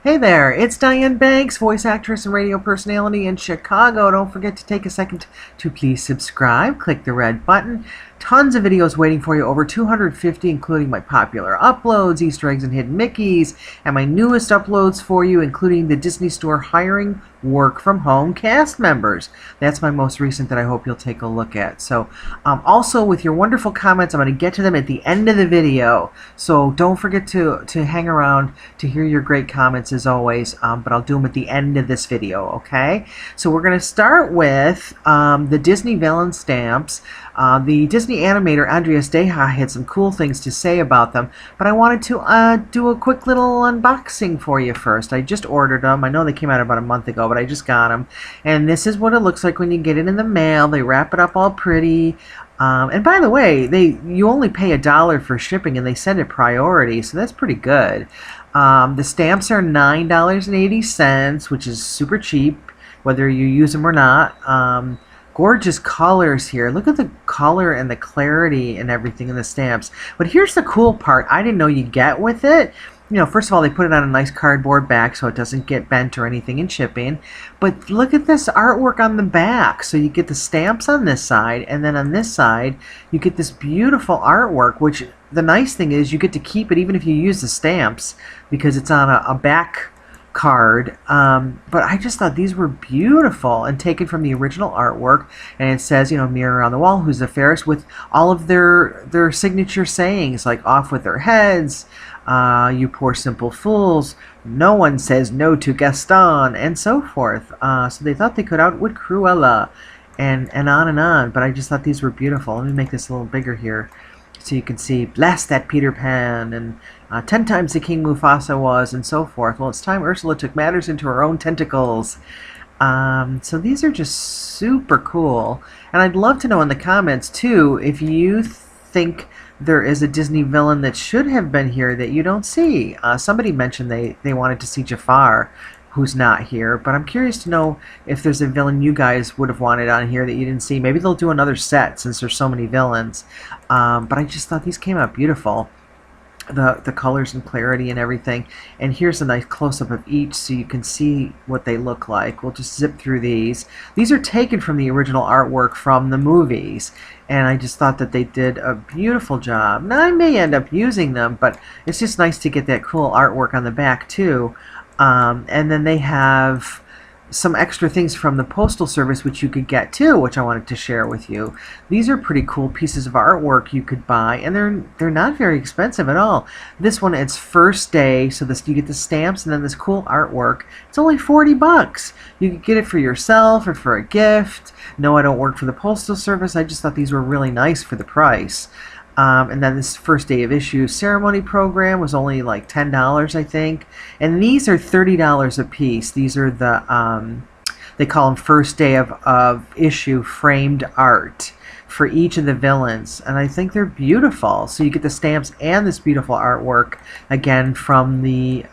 Hey there, it's Diane Banks, voice actress and radio personality in Chicago. Don't forget to take a second to please subscribe. Click the red button. Tons of videos waiting for you, over 250, including my popular uploads, Easter eggs and hidden Mickeys, and my newest uploads for you, including the Disney Store hiring work from home cast members. That's my most recent that I hope you'll take a look at. So also with your wonderful comments, I'm going to get to them at the end of the video. So don't forget to hang around to hear your great comments as always, but I'll do them at the end of this video, okay? So we're going to start with the Disney Villains Stamps. The Disney animator Andreas Deja had some cool things to say about them, but I wanted to do a quick little unboxing for you first. I just ordered them. I know they came out about a month ago, but I just got them. And this is what it looks like when you get it in the mail. They wrap it up all pretty. And by the way, you only pay $1 for shipping, and they send it priority, so that's pretty good. The stamps are $9.80, which is super cheap, whether you use them or not. Gorgeous colors here. Look at the color and the clarity and everything in the stamps. But here's the cool part I didn't know you get with it. You know, first of all, they put it on a nice cardboard back so it doesn't get bent or anything in shipping. But look at this artwork on the back. So you get the stamps on this side, and then on this side you get this beautiful artwork, which the nice thing is you get to keep it even if you use the stamps because it's on a back card. But I just thought these were beautiful and taken from the original artwork, and it says, you know, mirror on the wall, who's the fairest, with all of their signature sayings like off with their heads, you poor simple fools, no one says no to Gaston, and so forth. So they thought they could outwit Cruella, and on, but I just thought these were beautiful. Let me make this a little bigger here so you can see, blast that Peter Pan, and 10 times the King Mufasa was, and so forth. Well, it's time Ursula took matters into her own tentacles. So these are just super cool, and I'd love to know in the comments too if you think there is a Disney villain that should have been here that you don't see. Somebody mentioned they wanted to see Jafar, who's not here, but I'm curious to know if there's a villain you guys would have wanted on here that you didn't see. Maybe they'll do another set since there's so many villains. But I just thought these came out beautiful. The colors and clarity and everything. And here's a nice close-up of each so you can see what they look like. We'll just zip through these. These are taken from the original artwork from the movies, and I just thought that they did a beautiful job. Now I may end up using them, but it's just nice to get that cool artwork on the back too. And then they have some extra things from the Postal Service which you could get too, which I wanted to share with you. These are pretty cool pieces of artwork you could buy, and they're not very expensive at all. This one, it's first day, so you get the stamps and then this cool artwork. It's only 40 bucks. You could get it for yourself or for a gift. No, I don't work for the Postal Service. I just thought these were really nice for the price. And then this first day of issue ceremony program was only like $10, I think. And these are $30 a piece. These are the, they call them first day of issue framed art for each of the villains. And I think they're beautiful. So you get the stamps and this beautiful artwork, again, from the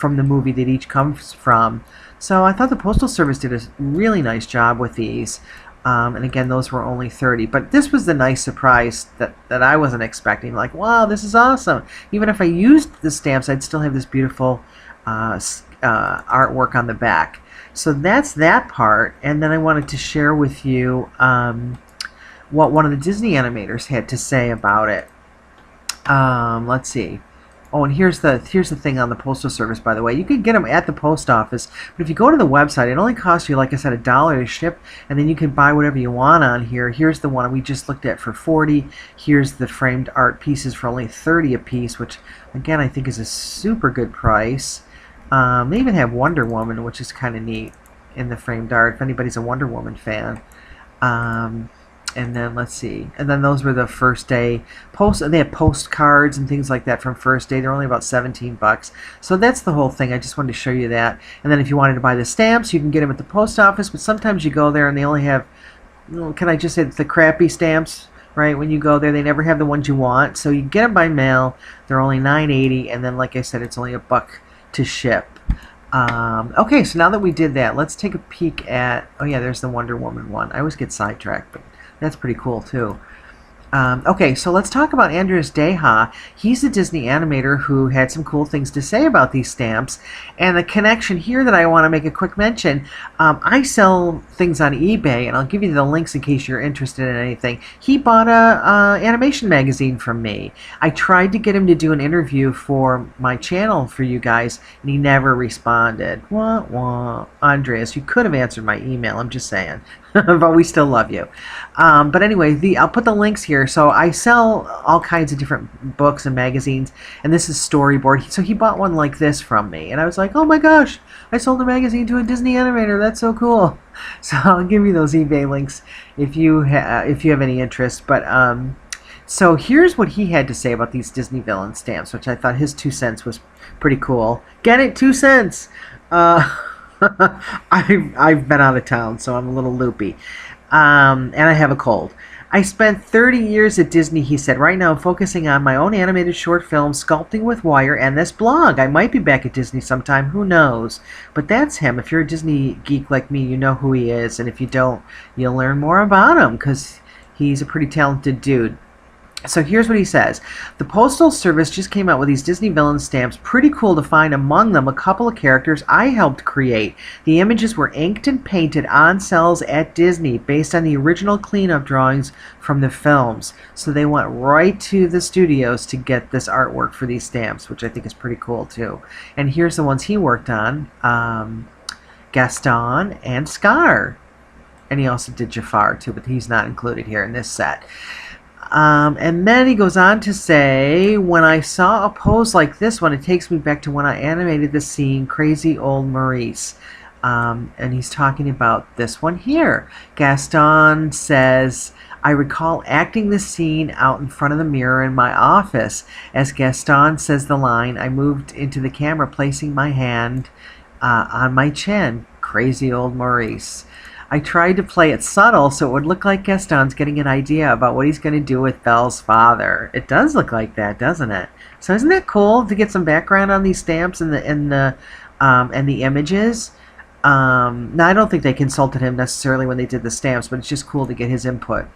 movie that each comes from. So I thought the Postal Service did a really nice job with these. And again, those were only 30. But this was the nice surprise that I wasn't expecting. Like, wow, this is awesome. Even if I used the stamps, I'd still have this beautiful artwork on the back. So that's that part. And then I wanted to share with you what one of the Disney animators had to say about it. Let's see. Oh, and here's the thing on the Postal Service, by the way. You can get them at the post office, but if you go to the website, it only costs you, like I said, $1 to ship, and then you can buy whatever you want on here. Here's the one we just looked at for 40. Here's the framed art pieces for only 30 a piece, which, again, I think is a super good price. They even have Wonder Woman, which is kind of neat in the framed art, if anybody's a Wonder Woman fan. And then let's see, and then those were the first day they have postcards and things like that from first day. They're only about 17 bucks. So that's the whole thing. I just wanted to show you that. And then if you wanted to buy the stamps, you can get them at the post office, but sometimes you go there and they only have, can I just say, the crappy stamps, right? When you go there, they never have the ones you want. So you get them by mail. They're only $9.80, and then, like I said, it's only $1 to ship. Okay, so now that we did that, let's take a peek at, oh yeah, there's the Wonder Woman one. I always get sidetracked, but that's pretty cool too. Okay, so let's talk about Andreas Deja. He's a Disney animator who had some cool things to say about these stamps. And the connection here that I want to make a quick mention, I sell things on eBay, and I'll give you the links in case you're interested in anything. He bought a animation magazine from me. I tried to get him to do an interview for my channel for you guys, and he never responded. Wah, wah. Andreas, you could have answered my email, I'm just saying. But we still love you. But anyway, I'll put the links here. So I sell all kinds of different books and magazines, and this is Storyboard. So he bought one like this from me, and I was like, oh my gosh, I sold a magazine to a Disney animator. That's so cool. So I'll give you those eBay links if you have any interest. But so here's what he had to say about these Disney villain stamps, which I thought his 2 cents was pretty cool. Get it? 2 cents. I've been out of town, so I'm a little loopy. And I have a cold. I spent 30 years at Disney, he said. Right now I'm focusing on my own animated short films, sculpting with wire, and this blog. I might be back at Disney sometime, who knows? But that's him. If you're a Disney geek like me, you know who he is. And if you don't, you'll learn more about him, because he's a pretty talented dude. So here's what he says. The Postal Service just came out with these Disney Villain stamps. Pretty cool to find among them a couple of characters I helped create. The images were inked and painted on cells at Disney based on the original cleanup drawings from the films. So they went right to the studios to get this artwork for these stamps, which I think is pretty cool too. And here's the ones he worked on. Gaston and Scar. And he also did Jafar too, but he's not included here in this set. And then he goes on to say, when I saw a pose like this one, it takes me back to when I animated the scene, Crazy Old Maurice. And he's talking about this one here. Gaston says, I recall acting this scene out in front of the mirror in my office. As Gaston says the line, I moved into the camera, placing my hand on my chin. Crazy Old Maurice. I tried to play it subtle so it would look like Gaston's getting an idea about what he's going to do with Belle's father. It does look like that, doesn't it? So isn't that cool to get some background on these stamps and the images? Now I don't think they consulted him necessarily when they did the stamps, but it's just cool to get his input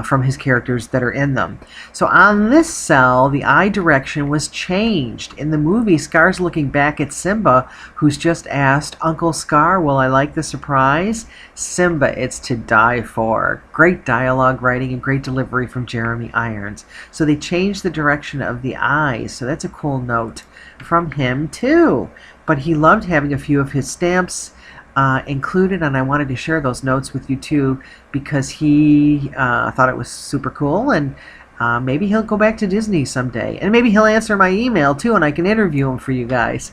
from his characters that are in them. So on this cell, the eye direction was changed. In the movie, Scar's looking back at Simba, who's just asked, Uncle Scar, will I like the surprise? Simba, it's to die for. Great dialogue writing and great delivery from Jeremy Irons. So they changed the direction of the eyes. So that's a cool note from him too. But he loved having a few of his stamps included, and I wanted to share those notes with you too, because he thought it was super cool, and maybe he'll go back to Disney someday, and maybe he'll answer my email too, and I can interview him for you guys.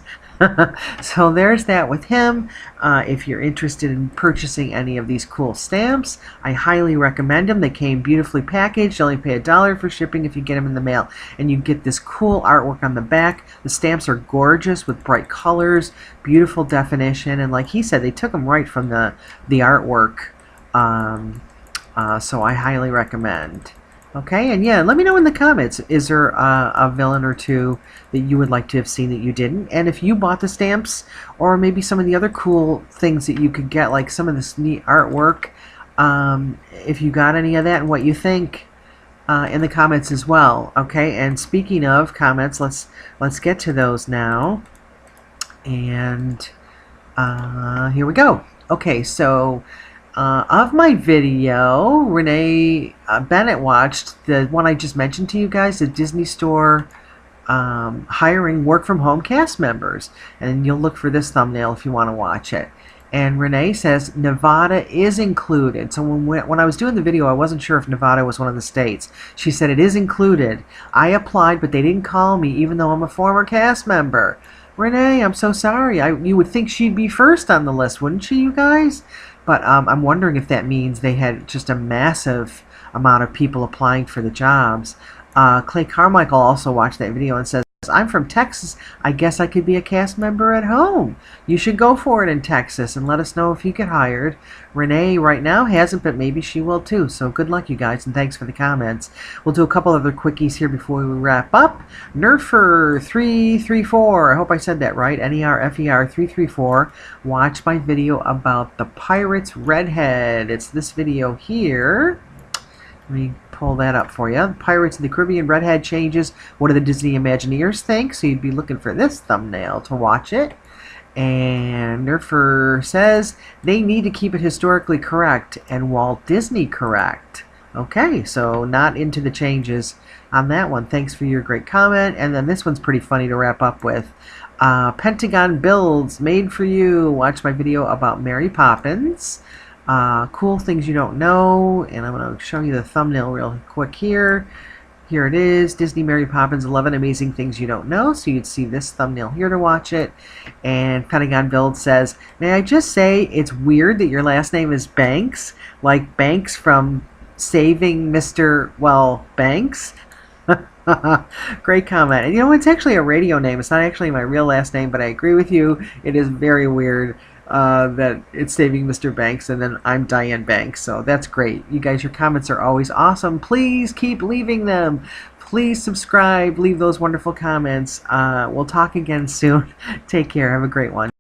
So there's that with him. If you're interested in purchasing any of these cool stamps, I highly recommend them. They came beautifully packaged. You only pay $1 for shipping if you get them in the mail, and you get this cool artwork on the back. The stamps are gorgeous with bright colors, beautiful definition, and like he said, they took them right from the artwork. So I highly recommend. Okay, and yeah, let me know in the comments, is there a villain or two that you would like to have seen that you didn't? And if you bought the stamps, or maybe some of the other cool things that you could get, like some of this neat artwork, if you got any of that and what you think, in the comments as well. Okay, and speaking of comments, let's get to those now. And here we go. Okay, so of my video, Renee Bennett watched the one I just mentioned to you guys, the Disney Store hiring work-from-home cast members. And you'll look for this thumbnail if you want to watch it. And Renee says Nevada is included. So when I was doing the video, I wasn't sure if Nevada was one of the states. She said it is included. I applied, but they didn't call me, even though I'm a former cast member. Renee, I'm so sorry. You would think she'd be first on the list, wouldn't she, you guys? But I'm wondering if that means they had just a massive amount of people applying for the jobs. Clay Carmichael also watched that video and says, I'm from Texas. I guess I could be a cast member at home. You should go for it in Texas and let us know if you get hired. Renee right now hasn't, but maybe she will too. So good luck, you guys, and thanks for the comments. We'll do a couple other quickies here before we wrap up. Nerfer334, I hope I said that right, Nerfer 334, watch my video about the Pirates Redhead. It's this video here. Let me pull that up for you. Pirates of the Caribbean Redhead changes. What do the Disney Imagineers think? So you'd be looking for this thumbnail to watch it. And Nerfer says they need to keep it historically correct and Walt Disney correct. Okay, so not into the changes on that one. Thanks for your great comment. And then this one's pretty funny to wrap up with. Pentagon Builds, made for you. Watch my video about Mary Poppins. Cool things you don't know. And I'm going to show you the thumbnail real quick here. Here it is, Disney Mary Poppins 11 Amazing Things You Don't Know. So you'd see this thumbnail here to watch it. And Pentagon Build says, may I just say it's weird that your last name is Banks, like Banks from Saving Mr. Well, Banks. Great comment. And you know, it's actually a radio name. It's not actually my real last name, but I agree with you. It is very weird that it's Saving Mr. Banks, and then I'm Diane Banks. So that's great. You guys, your comments are always awesome. Please keep leaving them. Please subscribe. Leave those wonderful comments. We'll talk again soon. Take care. Have a great one.